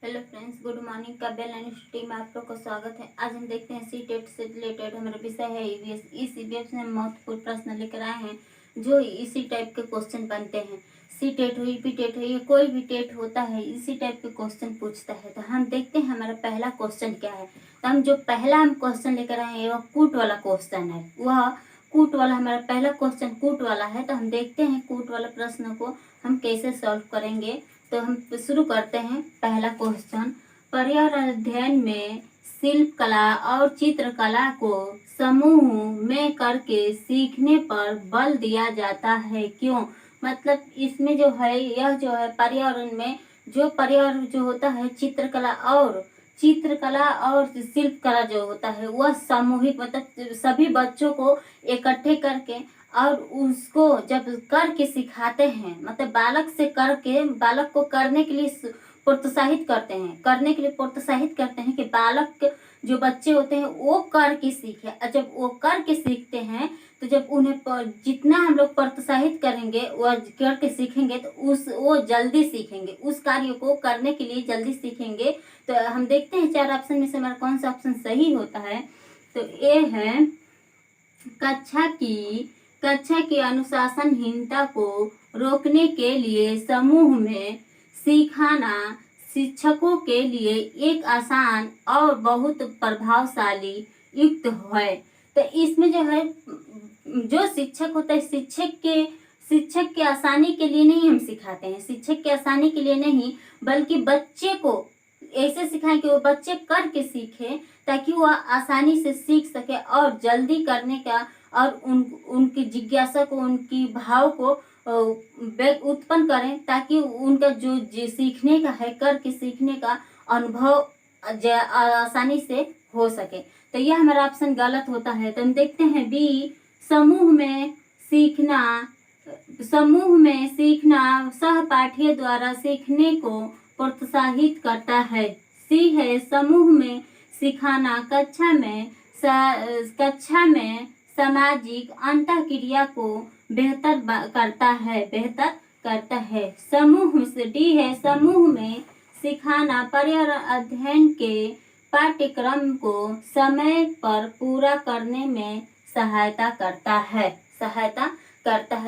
Hello friends, good morning. Kavya learning team में आप लोग का स्वागत है। आज हम देखते हैं सी टेट से रिलेटेड हमारा विषय है ईवीएस। इस ईवीएस में हम महत्वपूर्ण प्रश्न लेकर आए हैं जो इसी टाइप के क्वेश्चन बनते हैं। सी टेट हो, ईपी टेट हो, ये कोई भी टेट होता है, इसी टाइप के क्वेश्चन पूछता है। तो हम देखते हैं हमारा पहला क्वेश्चन क्या है। तो हम जो पहला हम क्वेश्चन लेकर आए हैं वह कूट वाला क्वेश्चन है। वह कूट वाला हमारा पहला क्वेश्चन कूट वाला है। तो हम देखते हैं कूट वाला प्रश्न को हम कैसे सॉल्व करेंगे। तो हम शुरू करते हैं। पहला क्वेश्चन, पर्यावरण अध्ययन में शिल्प कला और चित्रकला को समूह में करके सीखने पर बल दिया जाता है, क्यों? मतलब इसमें जो है, यह जो है पर्यावरण में जो पर्यावरण जो होता है चित्रकला और शिल्प कला जो होता है वह सामूहिक, मतलब सभी बच्चों को इकट्ठे करके और उसको जब करके सिखाते हैं, मतलब बालक को करने के लिए प्रोत्साहित करते हैं कि बालक जो बच्चे होते हैं वो करके सीखे। और जब वो करके सीखते हैं तो जब उन्हें जितना हम लोग प्रोत्साहित करेंगे वो करके सीखेंगे तो वो जल्दी सीखेंगे, उस कार्य को करने के लिए जल्दी सीखेंगे। तो हम देखते हैं चार ऑप्शन में से हमारा कौन सा ऑप्शन सही होता है। तो ए है, कक्षा की अनुशासनहीनता को रोकने के लिए समूह में सिखाना शिक्षकों के लिए एक आसान और बहुत प्रभावशाली युक्त है। तो इसमें जो है, जो शिक्षक होता है, शिक्षक के आसानी के लिए नहीं हम सिखाते हैं, शिक्षक के आसानी के लिए नहीं, बल्कि बच्चे को ऐसे सिखाएं कि वो बच्चे करके सीखे, ताकि वो आसानी से सीख सके और जल्दी करने का और उनकी जिज्ञासा को, उनकी भाव को उत्पन्न करें, ताकि उनका जो सीखने का है, करके सीखने का अनुभव आसानी से हो सके। तो यह हमारा ऑप्शन गलत होता है। तो हम देखते हैं बी, समूह में सीखना सहपाठियों द्वारा सीखने को प्रोत्साहित करता है। सी है, समूह में सिखाना कक्षा में सामाजिक अंतःक्रिया को बेहतर करता है। डी है, समूह में सिखाना पर्यावरण अध्ययन के पाठ्यक्रम को समय पर पूरा करने में सहायता करता है।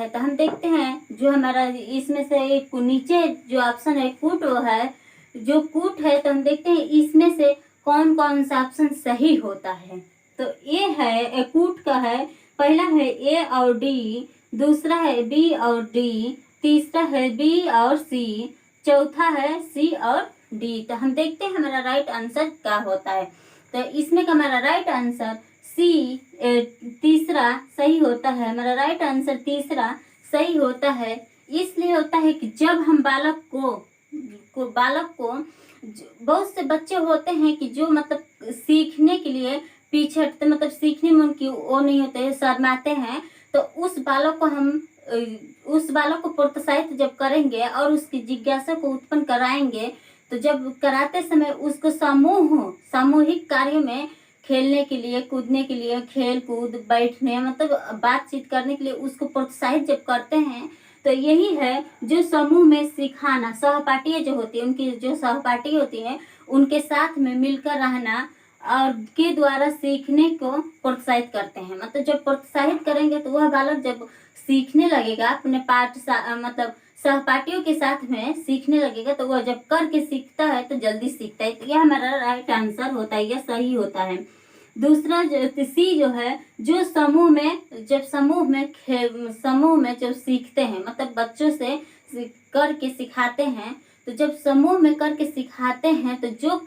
तो हम देखते हैं जो हमारा इसमें से एक नीचे जो ऑप्शन है कूट, वो है जो कूट है। तो हम देखते हैं इसमें से कौन कौन सा ऑप्शन सही होता है। तो ए है, कूट का है, पहला है ए और डी, दूसरा है बी और डी, तीसरा है बी और सी, चौथा है सी और डी। तो हम देखते हैं हमारा राइट आंसर क्या होता है। तो इसमें का हमारा राइट आंसर सी, तीसरा सही होता है। हमारा राइट आंसर तीसरा सही होता है। इसलिए होता है कि जब हम बालक को बहुत से बच्चे होते हैं कि जो मतलब सीखने के लिए पीछे हटते, मतलब सीखने में उनकी वो नहीं होते, शर्माते हैं। तो उस बालक को प्रोत्साहित जब करेंगे और उसकी जिज्ञासा को उत्पन्न कराएंगे, तो जब कराते समय उसको सामूहिक कार्य में खेलने के लिए, कूदने के लिए, खेल कूद, बैठने, मतलब बातचीत करने के लिए उसको प्रोत्साहित जब करते हैं, तो यही है जो समूह में सिखाना, सहपाठी जो होती है, उनकी जो सहपाठी होती है उनके साथ में मिलकर रहना और के द्वारा सीखने को प्रोत्साहित करते हैं। मतलब जब प्रोत्साहित करेंगे तो वह बालक जब सीखने लगेगा, अपने मतलब सहपाठियों के साथ में सीखने लगेगा, तो वह जब करके सीखता है तो जल्दी सीखता है। तो यह हमारा राइट आंसर होता है, यह सही होता है। दूसरा सी जो है, जो समूह में जब सीखते हैं, मतलब बच्चों से करके सिखाते हैं, तो जब समूह में करके सिखाते हैं तो जो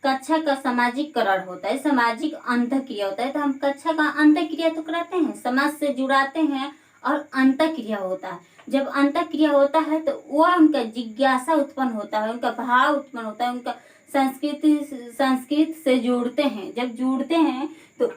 कक्षा का सामाजिककरण होता है, सामाजिक अंतःक्रिया होता है। तो हम कक्षा का अंतःक्रिया तो कराते हैं, समाज से जुड़ाते हैं और अंतःक्रिया होता है। जब अंतःक्रिया होता है तो वह उनका जिज्ञासा उत्पन्न होता है, उनका भाव उत्पन्न होता है, उनका संस्कृत से जुड़ते हैं। जब जुड़ते हैं तो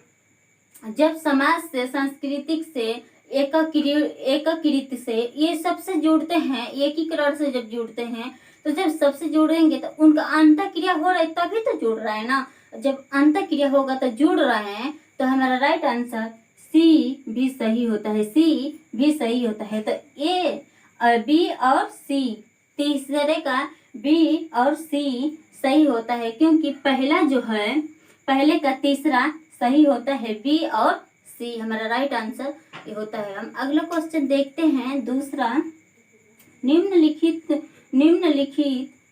जब समाज से, सांस्कृतिक से, एकीकृत से, ये सबसे जुड़ते हैं, एकीकरण से जब जुड़ते हैं, तो जब सबसे जुड़ेंगे तो उनका अंतःक्रिया हो रहा है, तभी तो जुड़ रहा है ना। जब अंतःक्रिया होगा तो जुड़ रहे हैं। तो हमारा राइट आंसर सी भी सही होता है, सी भी सही होता है। तो ए, बी और सी तीसरे का बी और सी सही होता है, क्योंकि पहला जो है, पहले का तीसरा सही होता है, बी और सी हमारा राइट आंसर ये होता है। हम अगला क्वेश्चन देखते हैं दूसरा। निम्नलिखित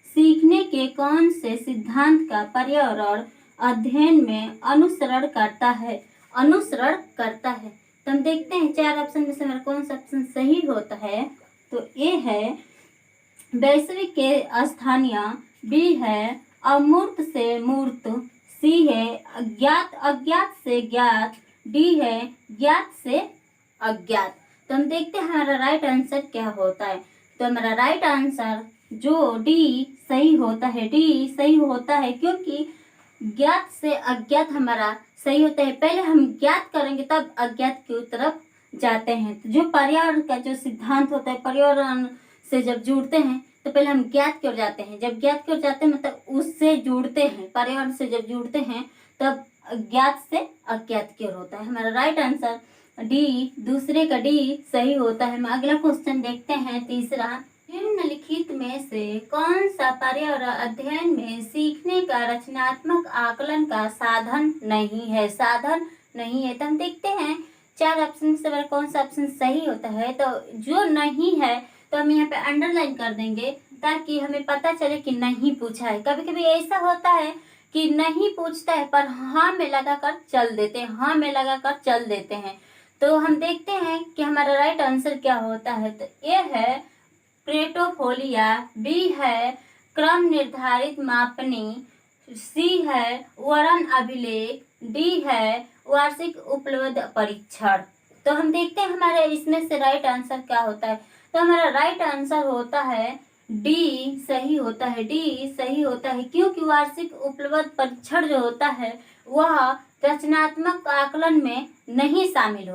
सीखने के कौन से सिद्धांत का पर्यावरण अध्ययन में अनुसरण करता है? तो हम देखते हैं 4 ऑप्शन में से हमारा कौन सा ऑप्शन सही होता है। तो ए है वैश्विक के स्थानीय, बी है अमूर्त से मूर्त, सी है अज्ञात से ज्ञात, डी है ज्ञात से अज्ञात। तो हम देखते हैं हमारा राइट आंसर क्या होता है। तो हमारा राइट आंसर जो डी सही होता है, डी सही होता है, क्योंकि ज्ञात से अज्ञात हमारा सही होता है। पहले हम ज्ञात करेंगे तब अज्ञात की तरफ जाते हैं। तो जो पर्यावरण का जो सिद्धांत होता है, पर्यावरण से जब जुड़ते हैं तो पहले हम ज्ञात की ओर जाते हैं। जब ज्ञात की ओर जाते हैं मतलब उससे जुड़ते हैं, पर्यावरण से जब जुड़ते हैं तब ज्ञात से अज्ञात की ओर होता है। हमारा राइट आंसर डी, दूसरे का डी सही होता है। हम अगला क्वेश्चन देखते हैं तीसरा। निम्नलिखित में से कौन सा पर्यावरण अध्ययन में सीखने का रचनात्मक आकलन का साधन नहीं है? तो हम देखते हैं 4 ऑप्शन से हमारा कौन सा ऑप्शन सही होता है। तो जो नहीं है तो हम यहाँ पे अंडरलाइन कर देंगे ताकि हमें पता चले कि नहीं पूछा है। कभी कभी ऐसा होता है कि नहीं पूछता है पर हाँ में लगाकर चल देते हैं। तो हम देखते हैं कि हमारा राइट आंसर क्या होता है। तो ए है प्रेटोफोलिया, बी है क्रम निर्धारित मापनी, सी है वर्णन अभिलेख, डी है वार्षिक उपलब्ध परीक्षण। तो हम देखते हैं हमारे इसमें से राइट आंसर क्या होता है। तो हमारा राइट आंसर होता है डी सही होता है, क्योंकि वार्षिक उपलब्ध परीक्षण जो होता है वह रचनात्मक आकलन में नहीं शामिल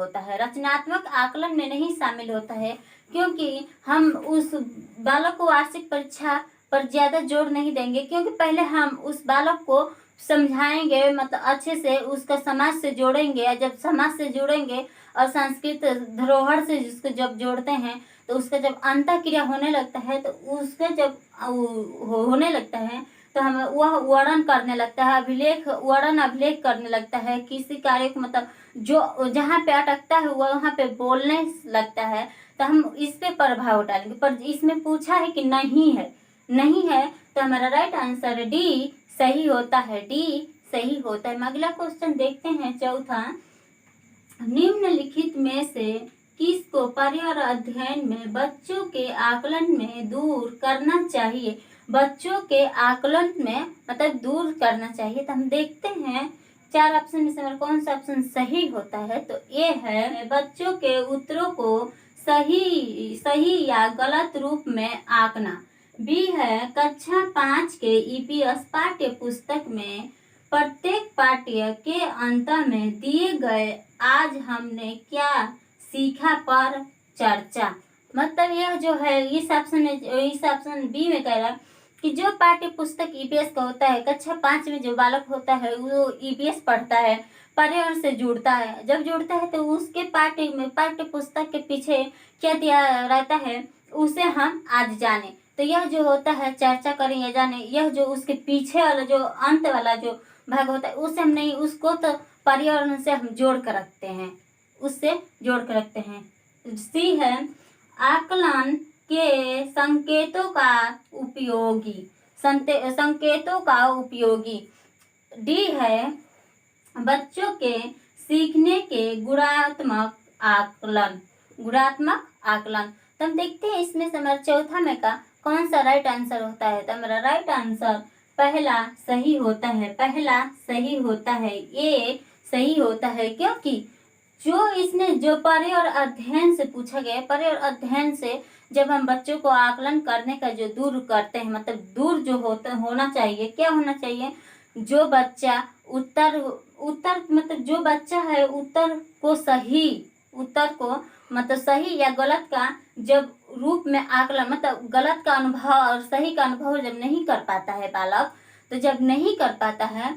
होता है, क्योंकि हम उस बालक को वार्षिक परीक्षा पर ज्यादा जोर नहीं देंगे, क्योंकि पहले हम उस बालक को समझाएंगे, मतलब अच्छे से उसका समाज से जोड़ेंगे। जब समाज से जोड़ेंगे और सांस्कृतिक धरोहर से जिसको जब जोड़ते हैं तो उसका जब अंतःक्रिया होने लगता है, तो उसका जब होने लगता है तो हम वह वर्णन करने लगता है, अभिलेख करने लगता है किसी कार्य को, मतलब जो जहाँ पे अटकता है वहाँ पे बोलने लगता है। तो हम इस पे प्रभाव डालेंगे, पर इसमें पूछा है कि नहीं है तो हमारा राइट आंसर डी सही होता है। हम अगला क्वेश्चन देखते हैं चौथा। निम्नलिखित में से किसको पर्यावरण अध्ययन में बच्चों के आकलन में दूर करना चाहिए? तो हम देखते हैं 4 ऑप्शन में से हमारा कौन सा ऑप्शन सही होता है। तो ये है बच्चों के उत्तरों को सही या गलत रूप में आंकना, बी है कक्षा 5 के ईपीएस पाठ्य पुस्तक में प्रत्येक पाठ्य के अंत में दिए गए आज हमने क्या सीखा पर चर्चा। मतलब यह जो है इस ऑप्शन बी में कह रहा है कि जो पाठ्य पुस्तक ईपीएस का होता है, कक्षा 5 में जो बालक होता है वो ईपीएस पढ़ता है, पर्यावरण से जुड़ता है। जब जुड़ता है तो उसके पाठ्य पुस्तक के पीछे क्या दिया रहता है उसे हम आज जाने। तो यह जो होता है चर्चा करें या जाने, यह जो उसके पीछे वाला जो अंत वाला जो भाग होता है उसे हम नहीं, उसको तो पर्यावरण से हम जोड़ कर रखते हैं। सी है आकलन के संकेतों का उपयोगी, डी है बच्चों के सीखने के गुणात्मक आकलन। तो हम देखते हैं इसमें से हमारा चौथा में का कौन सा राइट आंसर होता है। तो हमारा राइट आंसर पहला सही होता है, ये सही होता है, क्योंकि जो पर्यावरण अध्ययन से पूछा गया, पर्यावरण अध्ययन से जब हम बच्चों को आकलन करने का जो दूर करते हैं, मतलब दूर जो होना चाहिए, क्या होना चाहिए, जो बच्चा उत्तर मतलब जो बच्चा है उत्तर को मतलब सही या गलत का जब रूप में आकलन, मतलब गलत का अनुभव और सही का अनुभव जब नहीं कर पाता है बालक, तो जब नहीं कर पाता है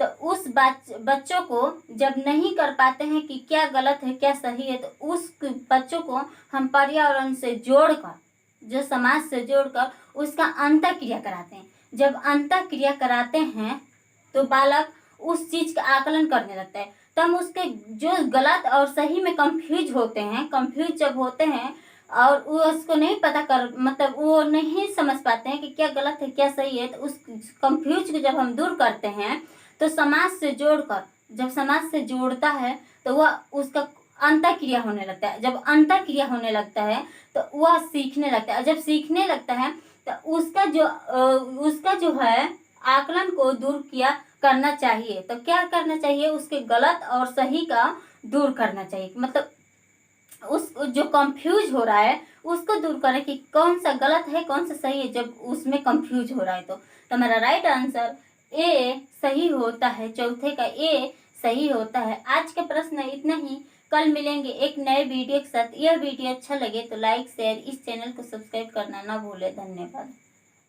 तो उस बच्चों को जब नहीं कर पाते हैं कि क्या गलत है क्या सही है, तो उस बच्चों को हम पर्यावरण से जोड़कर जो समाज से जोड़कर उसका अंतः क्रिया कराते हैं। जब अंतः क्रिया कराते हैं तो बालक उस चीज का आकलन करने लगता है। तब उसके जो गलत और सही में कंफ्यूज होते हैं, कंफ्यूज जब होते हैं और वो उसको नहीं पता कर, मतलब वो नहीं समझ पाते हैं कि क्या गलत है क्या सही है, तो उस कंफ्यूज को जब हम दूर करते हैं तो समाज से जोड़कर, जब समाज से जोड़ता है तो वह उसका अंतः क्रिया होने लगता है। जब अंतः क्रिया होने लगता है तो वह सीखने लगता है। जब सीखने लगता है तो उसका जो है आकलन को दूर किया करना चाहिए। तो क्या करना चाहिए, उसके गलत और सही का दूर करना चाहिए। मतलब उस जो कंफ्यूज हो रहा है उसको दूर करें कि कौन सा गलत है कौन सा सही है। जब उसमें कंफ्यूज हो रहा है तो हमारा राइट आंसर ए सही होता है। चौथे का ए सही होता है। आज का प्रश्न इतना ही। कल मिलेंगे एक नए वीडियो के साथ। यह वीडियो अच्छा लगे तो लाइक शेयर, इस चैनल को सब्सक्राइब करना ना भूले। धन्यवाद।